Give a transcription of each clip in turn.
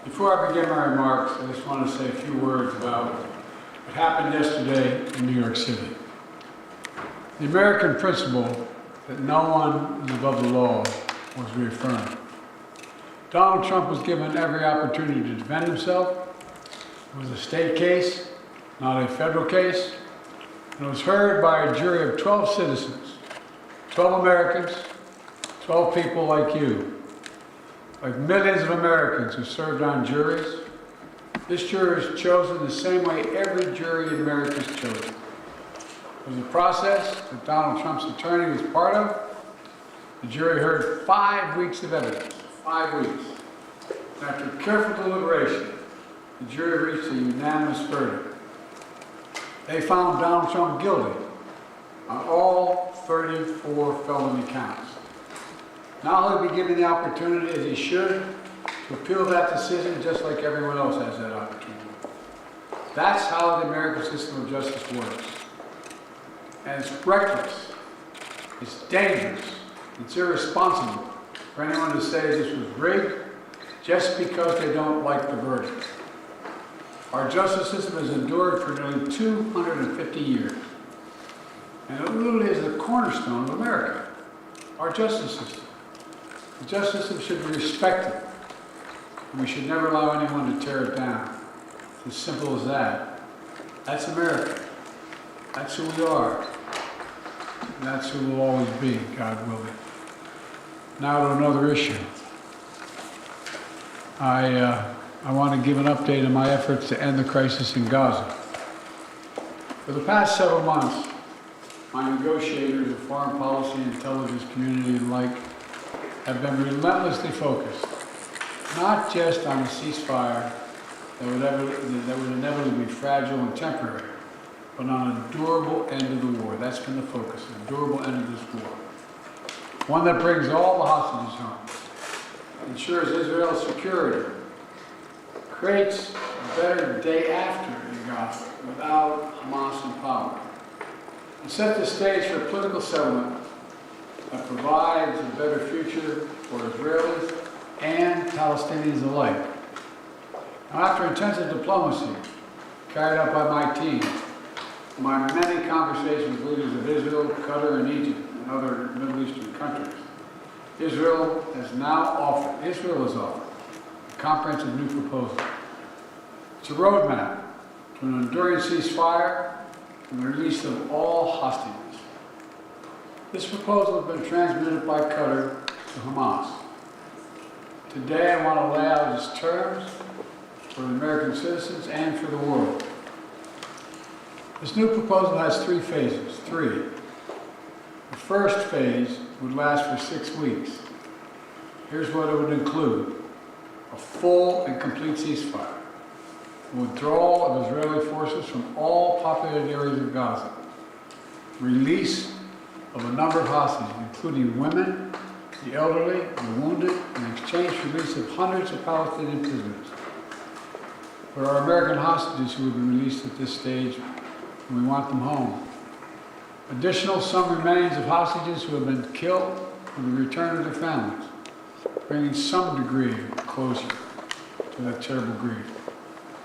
Before I begin my remarks, I just want to say a few words about what happened yesterday in New York City. The American principle that no one is above the law was reaffirmed. Donald Trump was given every opportunity to defend himself. It was a state case, not a federal case, and it was heard by a jury of 12 citizens, 12 Americans, 12 people like you. Like millions of Americans who served on juries, this jury is chosen the same way every jury in America is chosen. It was a process that Donald Trump's attorney was part of. The jury heard 5 weeks of evidence, 5 weeks. And after careful deliberation, the jury reached a unanimous verdict. They found Donald Trump guilty on all 34 felony counts. Now he'll be given the opportunity, as he should, to appeal that decision just like everyone else has that opportunity. That's how the American system of justice works. And it's reckless, it's dangerous, it's irresponsible for anyone to say this was rigged just because they don't like the verdict. Our justice system has endured for nearly 250 years. And it literally is the cornerstone of America, our justice system. The justice system should be respected, and we should never allow anyone to tear it down. It's as simple as that. That's America. That's who we are. And that's who we'll always be, God willing. Now to another issue. I want to give an update on my efforts to end the crisis in Gaza. For the past several months, my negotiators of foreign policy, intelligence community, and like have been relentlessly focused, not just on a ceasefire that would inevitably be fragile and temporary, but on a durable end of the war. That's been the focus, a durable end of this war. One that brings all the hostages home, ensures Israel's security, creates a better day after in Gaza without Hamas in power, and set the stage for a political settlement that provides a better future for Israelis and Palestinians alike. Now, after intensive diplomacy carried out by my team, my many conversations with leaders of Israel, Qatar, and Egypt, and other Middle Eastern countries, Israel has offered a comprehensive new proposal. It's a roadmap to an enduring ceasefire and the release of all hostages. This proposal has been transmitted by Qatar to Hamas. Today I want to lay out its terms for the American citizens and for the world. This new proposal has 3 phases. The first phase would last for 6 weeks. Here's what it would include: a full and complete ceasefire, withdrawal of Israeli forces from all populated areas of Gaza, release of a number of hostages, including women, the elderly, the wounded, in exchange for release of hundreds of Palestinian prisoners. For our American hostages who have been released at this stage, we want them home. Additional, some remains of hostages who have been killed will be returned to their families, bringing some degree of closure to that terrible grief.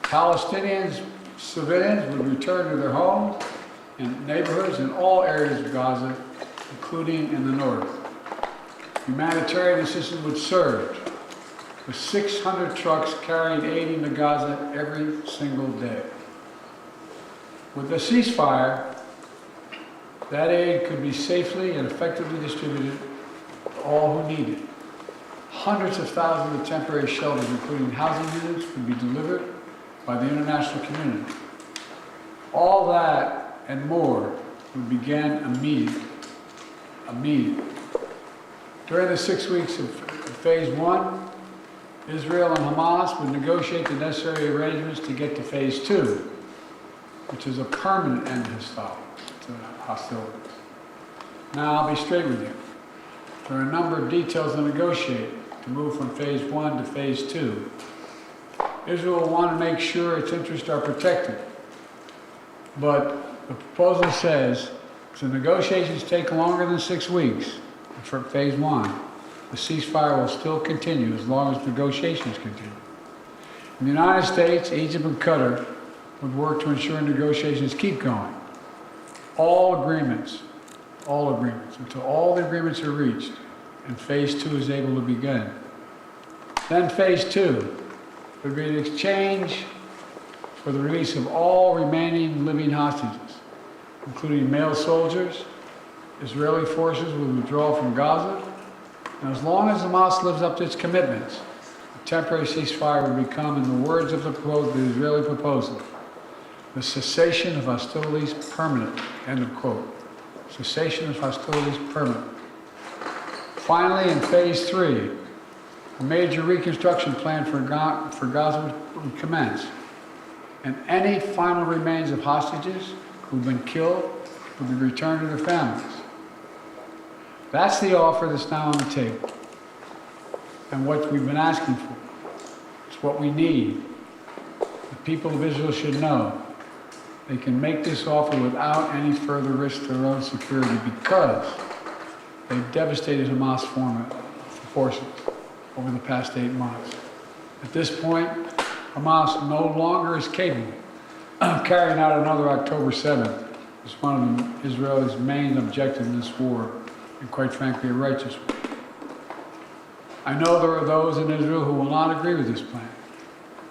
Palestinians, civilians would return to their homes and neighborhoods in all areas of Gaza, including in the north. Humanitarian assistance would surge, with 600 trucks carrying aid into Gaza every single day. With the ceasefire, that aid could be safely and effectively distributed to all who need it. Hundreds of thousands of temporary shelters, including housing units, would be delivered by the international community. All that and more would begin immediately. During the 6 weeks of phase 1, Israel and Hamas would negotiate the necessary arrangements to get to phase 2, which is a permanent end to hostilities. Now, I'll be straight with you. There are a number of details to negotiate to move from phase 1 to phase 2. Israel will want to make sure its interests are protected. But the proposal says if the negotiations take longer than 6 weeks for phase 1, the ceasefire will still continue as long as negotiations continue. The United States, Egypt, and Qatar would work to ensure negotiations keep going. All agreements, until all the agreements are reached and phase 2 is able to begin. Then phase 2 would be an exchange for the release of all remaining living hostages, including male soldiers. Israeli forces will withdraw from Gaza, and as long as Hamas lives up to its commitments, a temporary ceasefire will become, in the words of the Israeli proposal, the cessation of hostilities permanent, end of quote. Cessation of hostilities permanent. Finally, in phase 3, a major reconstruction plan for Gaza would commence, and any final remains of hostages who've been killed will be returned to their families. That's the offer that's now on the table, and what we've been asking for. It's what we need. The people of Israel should know they can make this offer without any further risk to their own security because they've devastated Hamas forces over the past 8 months. At this point, Hamas no longer is capable of carrying out another October 7th. It's one of Israel's main objectives in this war, and quite frankly, a righteous one. I know there are those in Israel who will not agree with this plan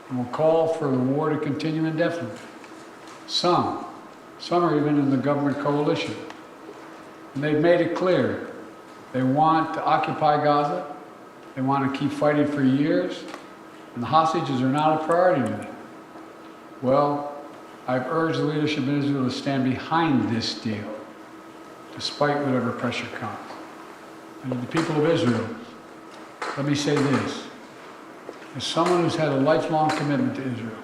and will call for the war to continue indefinitely. Some are even in the government coalition. And they've made it clear they want to occupy Gaza, they want to keep fighting for years, and the hostages are not a priority to them. Well, I've urged the leadership in Israel to stand behind this deal, despite whatever pressure comes. And to the people of Israel, let me say this. As someone who's had a lifelong commitment to Israel,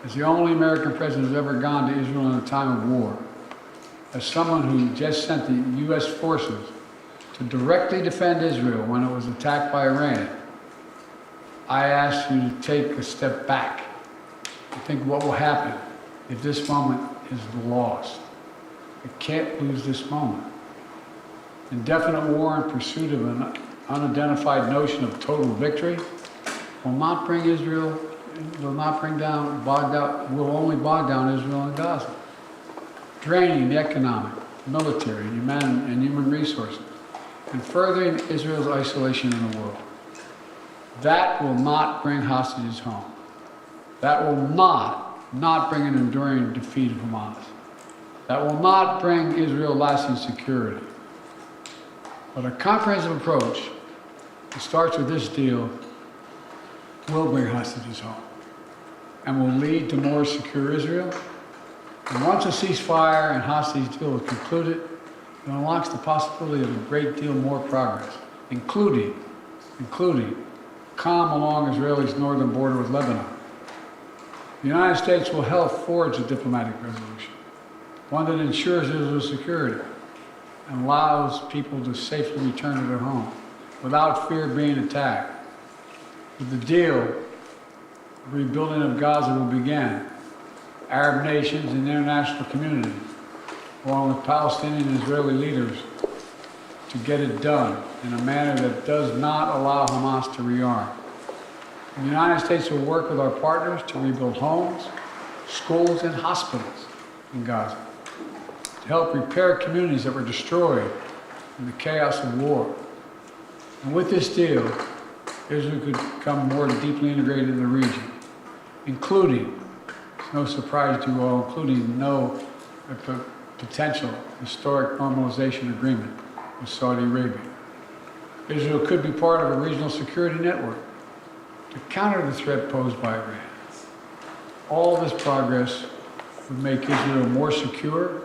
as the only American president who's ever gone to Israel in a time of war, as someone who just sent the U.S. forces to directly defend Israel when it was attacked by Iran, I ask you to take a step back and think what will happen if this moment is lost. You can't lose this moment. Indefinite war in pursuit of an unidentified notion of total victory will not bring Israel, will only bog down Israel and Gaza, draining the economic, military, and human resources, and furthering Israel's isolation in the world. That will not bring hostages home. That will not bring an enduring defeat of Hamas. That will not bring Israel lasting security. But a comprehensive approach that starts with this deal will bring hostages home and will lead to more secure Israel. And once a ceasefire and hostage deal is concluded, it unlocks the possibility of a great deal more progress, including calm along Israel's northern border with Lebanon. The United States will help forge a diplomatic resolution, one that ensures Israel's security and allows people to safely return to their home without fear of being attacked. With the deal, the rebuilding of Gaza will begin. Arab nations and the international community, along with Palestinian and Israeli leaders, to get it done in a manner that does not allow Hamas to rearm. The United States will work with our partners to rebuild homes, schools, and hospitals in Gaza, to help repair communities that were destroyed in the chaos of war. And with this deal, Israel could become more deeply integrated in the region, including, it's no surprise to you all, including potential historic normalization agreement with Saudi Arabia. Israel could be part of a regional security network to counter the threat posed by Iran. All this progress would make Israel more secure,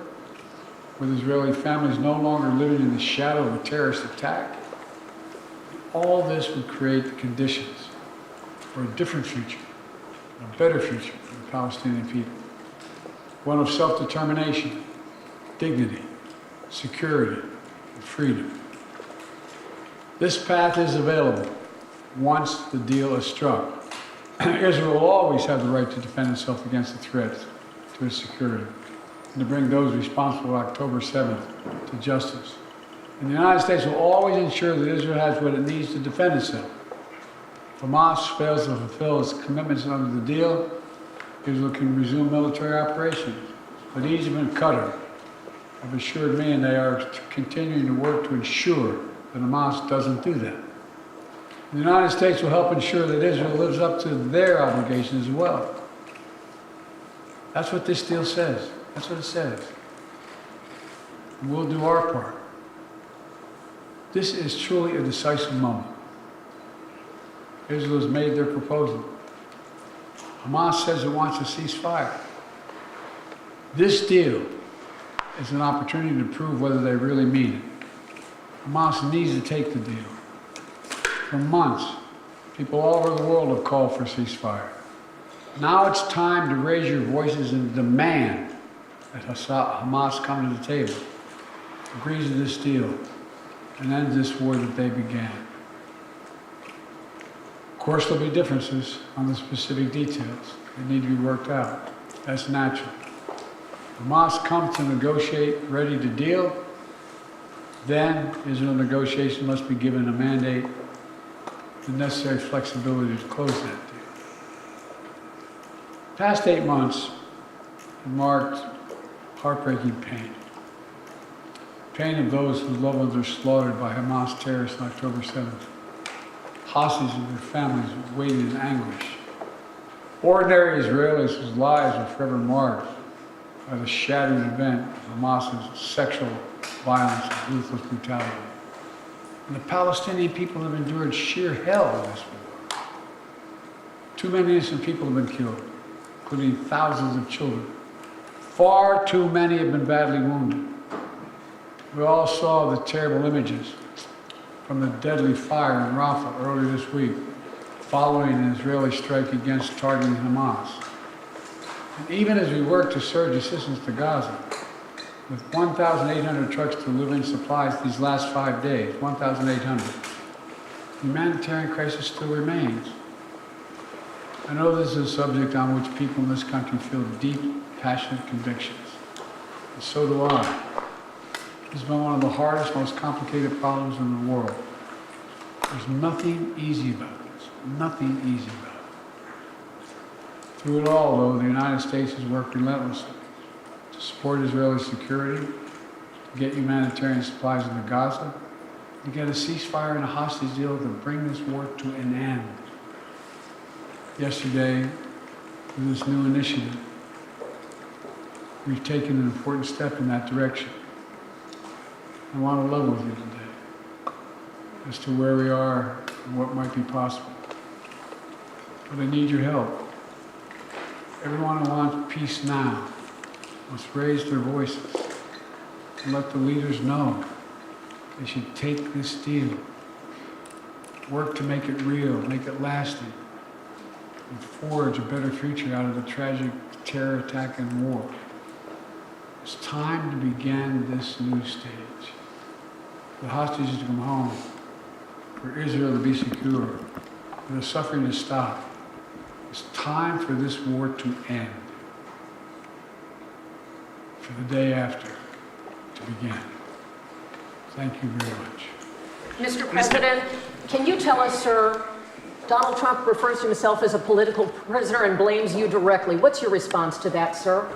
with Israeli families no longer living in the shadow of a terrorist attack. All this would create the conditions for a different future, a better future for the Palestinian people. One of self-determination, dignity, security, and freedom. This path is available once the deal is struck. Israel will always have the right to defend itself against the threats to its security and to bring those responsible October 7th to justice. And the United States will always ensure that Israel has what it needs to defend itself. If Hamas fails to fulfill its commitments under the deal, Israel can resume military operations. But Egypt and Qatar have assured me, and they are continuing to work to ensure that Hamas doesn't do that. The United States will help ensure that Israel lives up to their obligations as well. That's what this deal says. That's what it says. And we'll do our part. This is truly a decisive moment. Israel has made their proposal. Hamas says it wants a ceasefire. This deal is an opportunity to prove whether they really mean it. Hamas needs to take the deal. For months, people all over the world have called for a ceasefire. Now it's time to raise your voices and demand that Hamas come to the table, agrees to this deal, and end this war that they began. Of course, there'll be differences on the specific details. They need to be worked out. That's natural. Hamas come to negotiate, ready to deal, then Israel negotiation must be given a mandate, the necessary flexibility to close that deal. The past 8 months have marked heartbreaking pain. Pain of those whose loved ones were slaughtered by Hamas terrorists on October 7th. Hostages and their families waiting in anguish. Ordinary Israelis whose lives are forever marked by the shattering event of Hamas's sexual violence and ruthless brutality. And the Palestinian people have endured sheer hell in this war. Too many innocent people have been killed, including thousands of children. Far too many have been badly wounded. We all saw the terrible images from the deadly fire in Rafah earlier this week, following an Israeli strike against targeting Hamas. And even as we work to surge assistance to Gaza, with 1,800 trucks delivering supplies these last 5 days, 1,800, the humanitarian crisis still remains. I know this is a subject on which people in this country feel deep, passionate convictions. And so do I. It's been one of the hardest, most complicated problems in the world. There's nothing easy about this. Nothing easy about it. Through it all, though, the United States has worked relentlessly to support Israeli security, to get humanitarian supplies into Gaza, to get a ceasefire and a hostage deal to bring this war to an end. Yesterday, with this new initiative, we've taken an important step in that direction. I want to level with you today as to where we are and what might be possible. But I need your help. Everyone who wants peace now must raise their voices and let the leaders know they should take this deal, work to make it real, make it lasting, and forge a better future out of the tragic terror attack and war. It's time to begin this new stage. For the hostages to come home, for Israel to be secure, for the suffering to stop. It's time for this war to end, for the day after to begin. Thank you very much. Mr. President, can you tell us, sir, Donald Trump refers to himself as a political prisoner and blames you directly. What's your response to that, sir?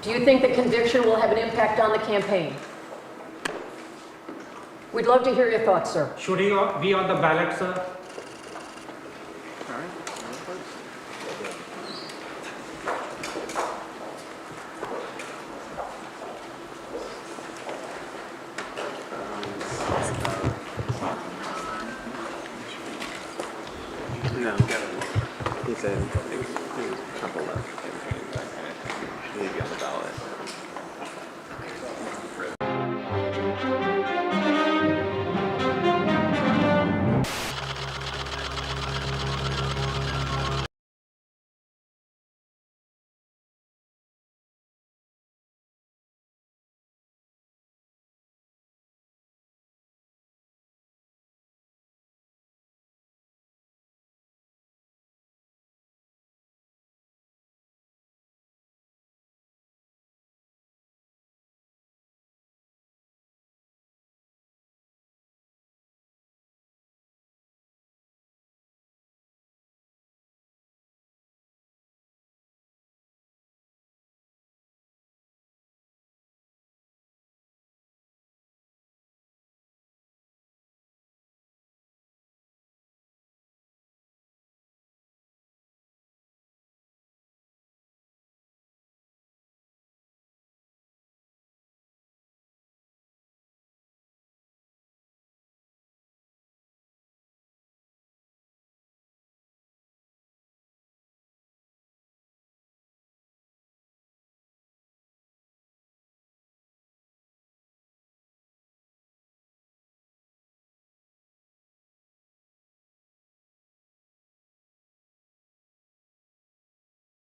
Do you think the conviction will have an impact on the campaign? We'd love to hear your thoughts, sir. Should he be on the ballot, sir? No, he said.